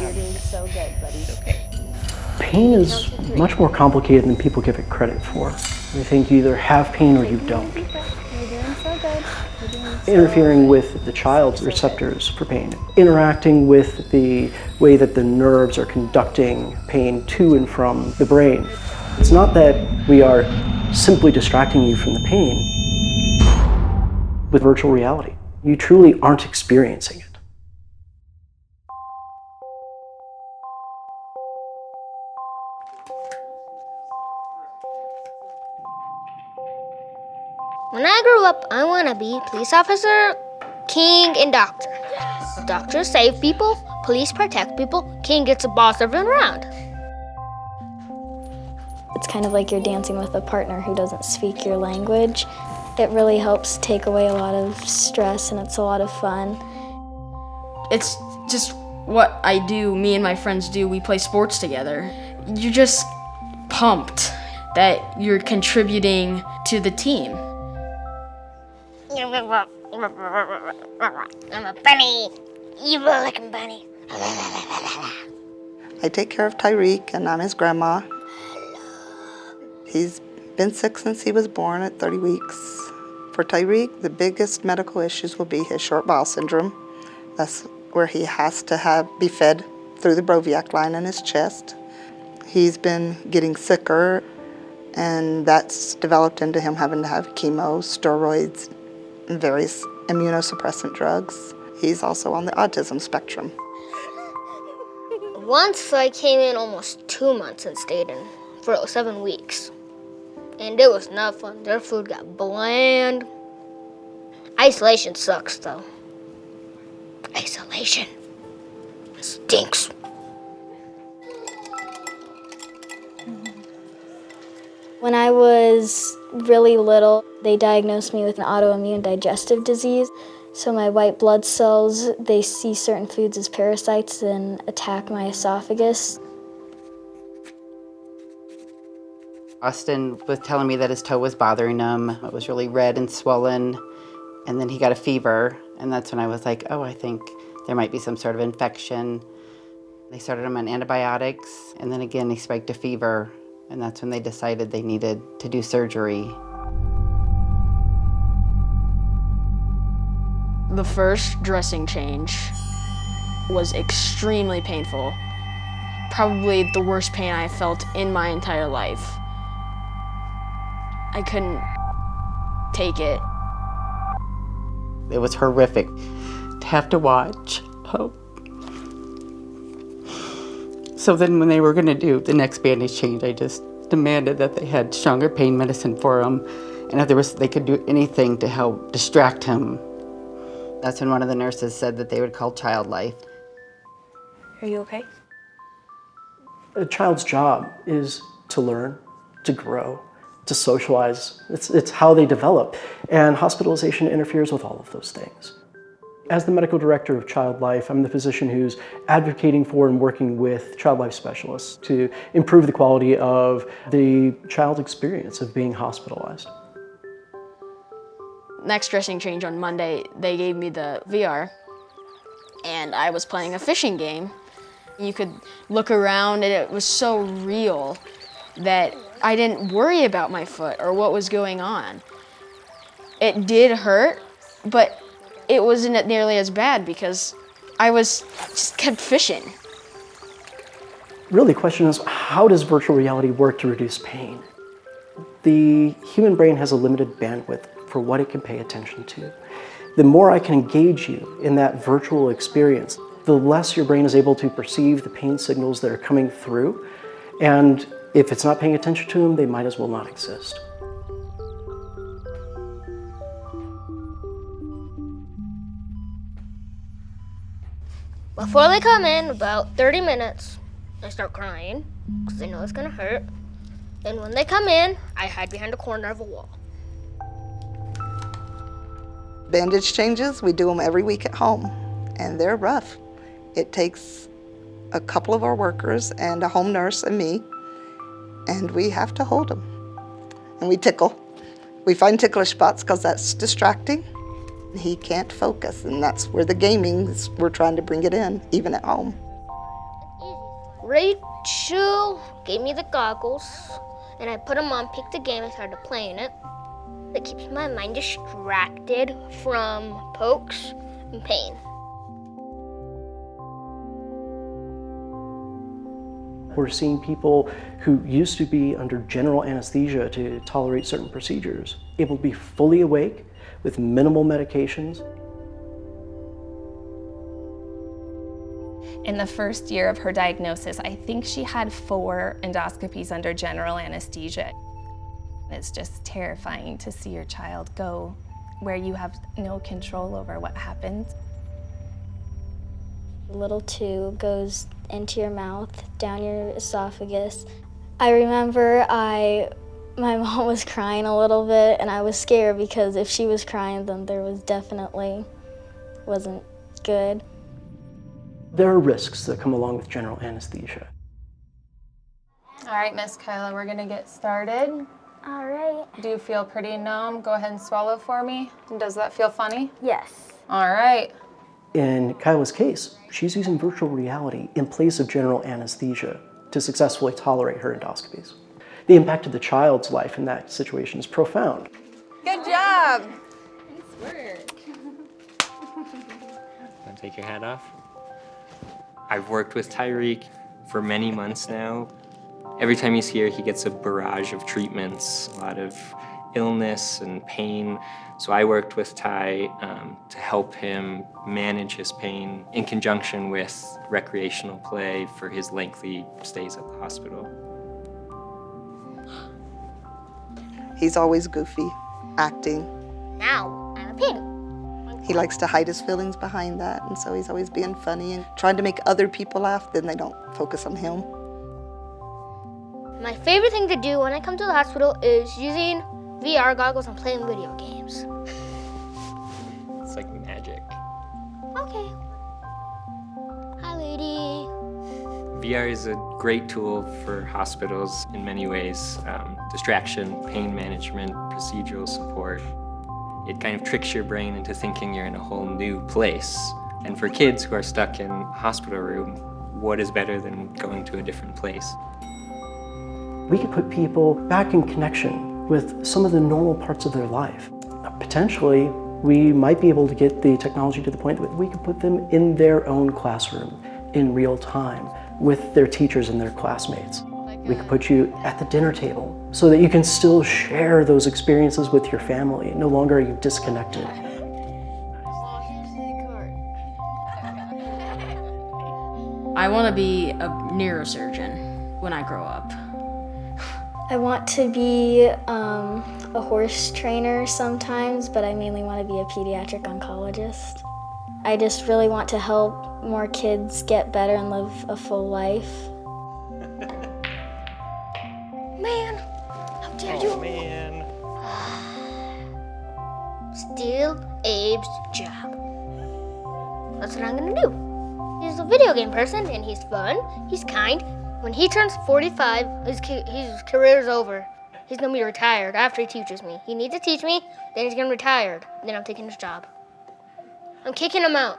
You're doing so good, buddy. Pain is much more complicated than people give it credit for. They think you either have pain or you don't. You're doing so good. You're doing so Interfering with the child's receptors for pain, interacting with the way that the nerves are conducting pain to and from the brain. It's not that we are simply distracting you from the pain. With virtual reality, you truly aren't experiencing it. When I grow up, I want to be police officer, king, and doctor. Doctors save people, police protect people, king gets to boss everyone around. It's kind of like you're dancing with a partner who doesn't speak your language. It really helps take away a lot of stress, and it's a lot of fun. It's just what I do, me and my friends do. We play sports together. You're just pumped that you're contributing to the team. I'm a bunny, evil looking bunny. I take care of Tyrek, and I'm his grandma. He's been sick since he was born at 30 weeks. For Tyrek, the biggest medical issues will be his short bowel syndrome. That's where he has to be fed through the Broviac line in his chest. He's been getting sicker, and that's developed into him having to have chemo, steroids, and various immunosuppressant drugs. He's also on the autism spectrum. Once I came in almost 2 months and stayed in for 7 weeks. And it was not fun. Their food got bland. Isolation sucks, though. Isolation stinks. When I was really little, they diagnosed me with an autoimmune digestive disease. So my white blood cells, they see certain foods as parasites and attack my esophagus. Austen was telling me that his toe was bothering him. It was really red and swollen. And then he got a fever. And that's when I was like, oh, I think there might be some sort of infection. They started him on antibiotics. And then again, he spiked a fever. And that's when they decided they needed to do surgery. The first dressing change was extremely painful. Probably the worst pain I felt in my entire life. I couldn't take it. It was horrific to have to watch. So then when they were going to do the next bandage change, I just demanded that they had stronger pain medicine for him, and if they could do anything to help distract him. That's when one of the nurses said that they would call Child Life. Are you okay? A child's job is to learn, to grow, to socialize. It's how they develop, and hospitalization interferes with all of those things. As the medical director of Child Life, I'm the physician who's advocating for and working with Child Life specialists to improve the quality of the child experience of being hospitalized. Next dressing change on Monday, they gave me the VR, and I was playing a fishing game. You could look around, and it was so real that I didn't worry about my foot or what was going on. It did hurt, but it wasn't nearly as bad because I just kept fishing. Really, the question is, how does virtual reality work to reduce pain? The human brain has a limited bandwidth for what it can pay attention to. The more I can engage you in that virtual experience, the less your brain is able to perceive the pain signals that are coming through. And if it's not paying attention to them, they might as well not exist. Before they come in, about 30 minutes, I start crying because I know it's gonna hurt. And when they come in, I hide behind a corner of a wall. Bandage changes, we do them every week at home, and they're rough. It takes a couple of our workers and a home nurse and me, and we have to hold them. And we tickle. We find ticklish spots because that's distracting. He can't focus, and that's where the gaming, we're trying to bring it in, even at home. Rachel gave me the goggles, and I put them on, picked the game, and started playing it. It keeps my mind distracted from pokes and pain. We're seeing people who used to be under general anesthesia to tolerate certain procedures, able to be fully awake with minimal medications. In the first year of her diagnosis, I think she had 4 endoscopies under general anesthesia. It's just terrifying to see your child go where you have no control over what happens. A little tube goes into your mouth, down your esophagus. I remember my mom was crying a little bit, and I was scared because if she was crying, then there was definitely wasn't good. There are risks that come along with general anesthesia. All right, Miss Kyla, we're gonna get started. All right. Do you feel pretty numb? Go ahead and swallow for me. And does that feel funny? Yes. All right. In Kyla's case, she's using virtual reality in place of general anesthesia to successfully tolerate her endoscopies. The impact of the child's life in that situation is profound. Good job. Nice work. Want to take your hat off? I've worked with Tyrek for many months now. Every time he's here, he gets a barrage of treatments, a lot of illness and pain. So I worked with Ty to help him manage his pain in conjunction with recreational play for his lengthy stays at the hospital. He's always goofy, acting. Now I'm a pig. He likes to hide his feelings behind that, and so he's always being funny and trying to make other people laugh, then they don't focus on him. My favorite thing to do when I come to the hospital is using VR goggles and playing video games. It's like magic. Okay. Hi, lady. VR is a great tool for hospitals in many ways. Distraction, pain management, procedural support. It kind of tricks your brain into thinking you're in a whole new place. And for kids who are stuck in a hospital room, what is better than going to a different place? We could put people back in connection with some of the normal parts of their life. Potentially, we might be able to get the technology to the point that we could put them in their own classroom in real time with their teachers and their classmates. We could put you at the dinner table so that you can still share those experiences with your family. No longer are you disconnected. I want to be a neurosurgeon when I grow up. I want to be a horse trainer sometimes, but I mainly want to be a pediatric oncologist. I just really want to help more kids get better and live a full life. Man, how dare you? Man. Steal Abe's job. That's what I'm gonna do. He's a video game person, and he's fun, he's kind. When he turns 45, his career's over. He's gonna be retired after he teaches me. He needs to teach me, then he's gonna retire. Then I'm taking his job. I'm kicking him out.